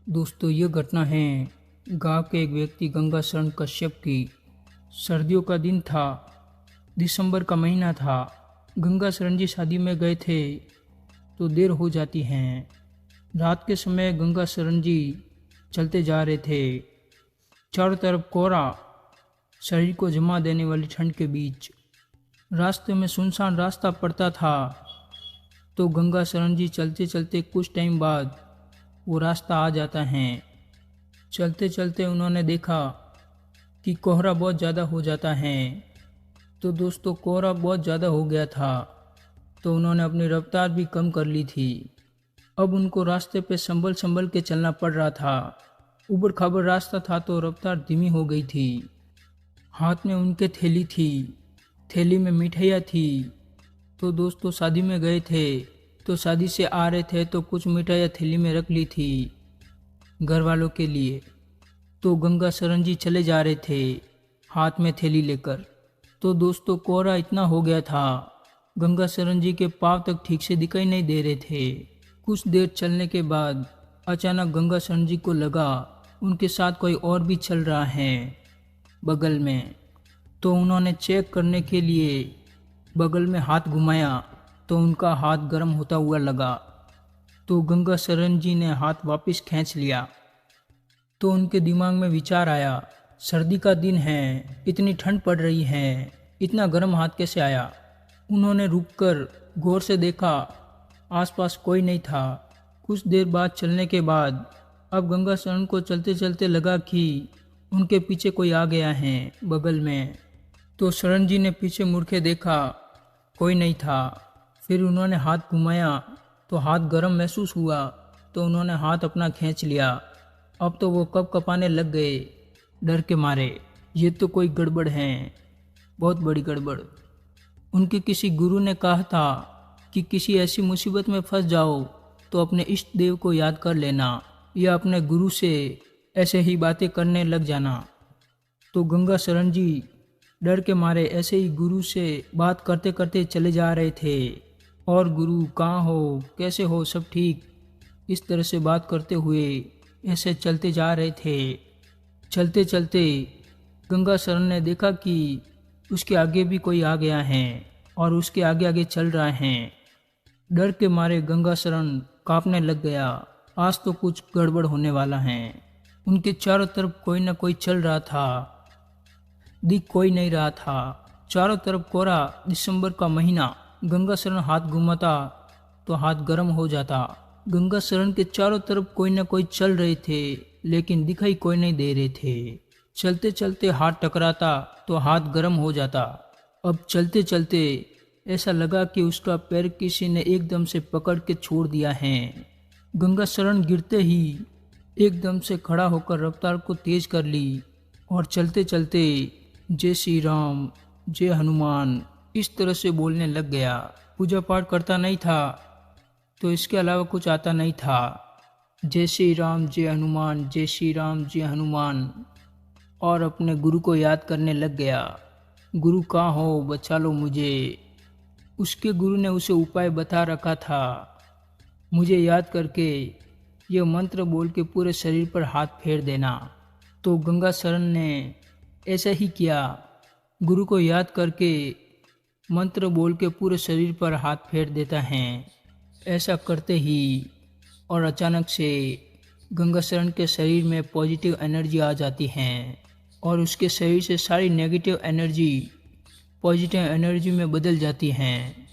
दोस्तों ये घटना है गांव के एक व्यक्ति गंगा शरण कश्यप की। सर्दियों का दिन था, दिसंबर का महीना था। गंगा शरण जी शादी में गए थे तो देर हो जाती है। रात के समय गंगा शरण जी चलते जा रहे थे। चारों तरफ कोहरा, शरीर को जमा देने वाली ठंड के बीच रास्ते में सुनसान रास्ता पड़ता था। तो गंगा शरण जी चलते चलते कुछ टाइम बाद वो रास्ता आ जाता है। चलते चलते उन्होंने देखा कि कोहरा बहुत ज़्यादा हो जाता है। तो दोस्तों कोहरा बहुत ज़्यादा हो गया था, तो उन्होंने अपनी रफ्तार भी कम कर ली थी। अब उनको रास्ते पे संभल संभल के चलना पड़ रहा था। ऊबड़ खाबड़ रास्ता था तो रफ्तार धीमी हो गई थी। हाथ में उनके थैली थी, थैली में मिठाइयाँ थी। तो दोस्तों शादी में गए थे तो शादी से आ रहे थे तो कुछ मिठाइयाँ थैली में रख ली थी घर वालों के लिए। तो गंगा शरण जी चले जा रहे थे हाथ में थैली लेकर। तो दोस्तों कोहरा इतना हो गया था, गंगा शरण जी के पाँव तक ठीक से दिखाई नहीं दे रहे थे। कुछ देर चलने के बाद अचानक गंगा शरण जी को लगा उनके साथ कोई और भी चल रहा है बगल में। तो उन्होंने चेक करने के लिए बगल में हाथ घुमाया तो उनका हाथ गर्म होता हुआ लगा। तो गंगा शरण जी ने हाथ वापस खींच लिया। तो उनके दिमाग में विचार आया, सर्दी का दिन है, इतनी ठंड पड़ रही है, इतना गर्म हाथ कैसे आया। उन्होंने रुककर गौर से देखा, आसपास कोई नहीं था। कुछ देर बाद चलने के बाद अब गंगा शरण को चलते चलते लगा कि उनके पीछे कोई आ गया है बगल में। तो शरण जी ने पीछे मुड़ के देखा, कोई नहीं था। फिर उन्होंने हाथ घुमाया तो हाथ गर्म महसूस हुआ, तो उन्होंने हाथ अपना खींच लिया। अब तो वो कप कपाने लग गए डर के मारे, ये तो कोई गड़बड़ है, बहुत बड़ी गड़बड़। उनके किसी गुरु ने कहा था कि किसी ऐसी मुसीबत में फंस जाओ तो अपने इष्ट देव को याद कर लेना या अपने गुरु से ऐसे ही बातें करने लग जाना। तो गंगा शरण जी डर के मारे ऐसे ही गुरु से बात करते करते चले जा रहे थे। और गुरु कहाँ हो, कैसे हो, सब ठीक, इस तरह से बात करते हुए ऐसे चलते जा रहे थे। चलते चलते गंगा शरण ने देखा कि उसके आगे भी कोई आ गया है और उसके आगे आगे चल रहा है। डर के मारे गंगा शरण कांपने लग गया, आज तो कुछ गड़बड़ होने वाला है। उनके चारों तरफ कोई ना कोई चल रहा था, दिख कोई नहीं रहा था। चारों तरफ कोहरा, दिसंबर का महीना। गंगा शरण हाथ घुमाता तो हाथ गर्म हो जाता। गंगा शरण के चारों तरफ कोई ना कोई चल रहे थे लेकिन दिखाई कोई नहीं दे रहे थे। चलते चलते हाथ टकराता तो हाथ गर्म हो जाता। अब चलते चलते ऐसा लगा कि उसका पैर किसी ने एकदम से पकड़ के छोड़ दिया है। गंगा शरण गिरते ही एकदम से खड़ा होकर रफ्तार को तेज कर ली और चलते चलते जय श्री राम, जय हनुमान, इस तरह से बोलने लग गया। पूजा पाठ करता नहीं था तो इसके अलावा कुछ आता नहीं था। जय श्री राम, जय हनुमान, जय श्री राम, जय हनुमान, और अपने गुरु को याद करने लग गया। गुरु कहाँ हो, बचा लो मुझे। उसके गुरु ने उसे उपाय बता रखा था, मुझे याद करके यह मंत्र बोल के पूरे शरीर पर हाथ फेर देना। तो गंगा शरण ने ऐसा ही किया, गुरु को याद करके मंत्र बोल के पूरे शरीर पर हाथ फेर देता है। ऐसा करते ही और अचानक से गंगा शरण के शरीर में पॉजिटिव एनर्जी आ जाती है और उसके शरीर से सारी नेगेटिव एनर्जी पॉजिटिव एनर्जी में बदल जाती हैं।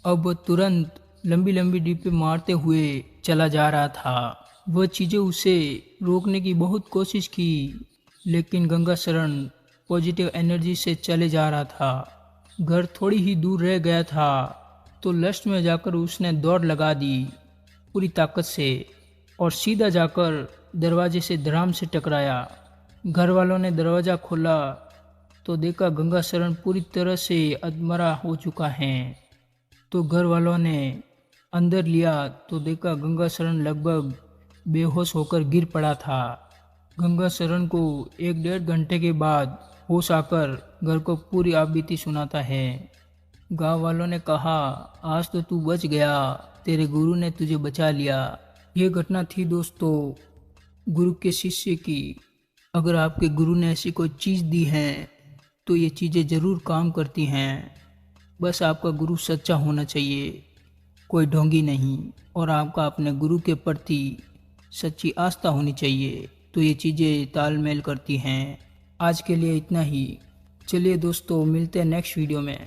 अब वो तुरंत लंबी लंबी डीपे मारते हुए चला जा रहा था। वह चीज़ें उसे रोकने की बहुत कोशिश की लेकिन गंगा शरण पॉजिटिव एनर्जी से चले जा रहा था। घर थोड़ी ही दूर रह गया था तो लस्ट में जाकर उसने दौड़ लगा दी पूरी ताकत से और सीधा जाकर दरवाजे से धड़ाम से टकराया। घर वालों ने दरवाज़ा खोला तो देखा गंगा शरण पूरी तरह से अधमरा हो चुका है। तो घर वालों ने अंदर लिया तो देखा गंगा शरण लगभग बेहोश होकर गिर पड़ा था। गंगा शरण को 1-1.5 घंटे के बाद होश आकर घर को पूरी आपबीती सुनाता है। गांव वालों ने कहा, आज तो तू बच गया, तेरे गुरु ने तुझे बचा लिया। ये घटना थी दोस्तों गुरु के शिष्य की। अगर आपके गुरु ने ऐसी कोई चीज़ दी है तो ये चीज़ें ज़रूर काम करती हैं। बस आपका गुरु सच्चा होना चाहिए, कोई ढोंगी नहीं, और आपका अपने गुरु के प्रति सच्ची आस्था होनी चाहिए, तो ये चीज़ें तालमेल करती हैं। आज के लिए इतना ही। चलिए दोस्तों, मिलते हैं नेक्स्ट वीडियो में।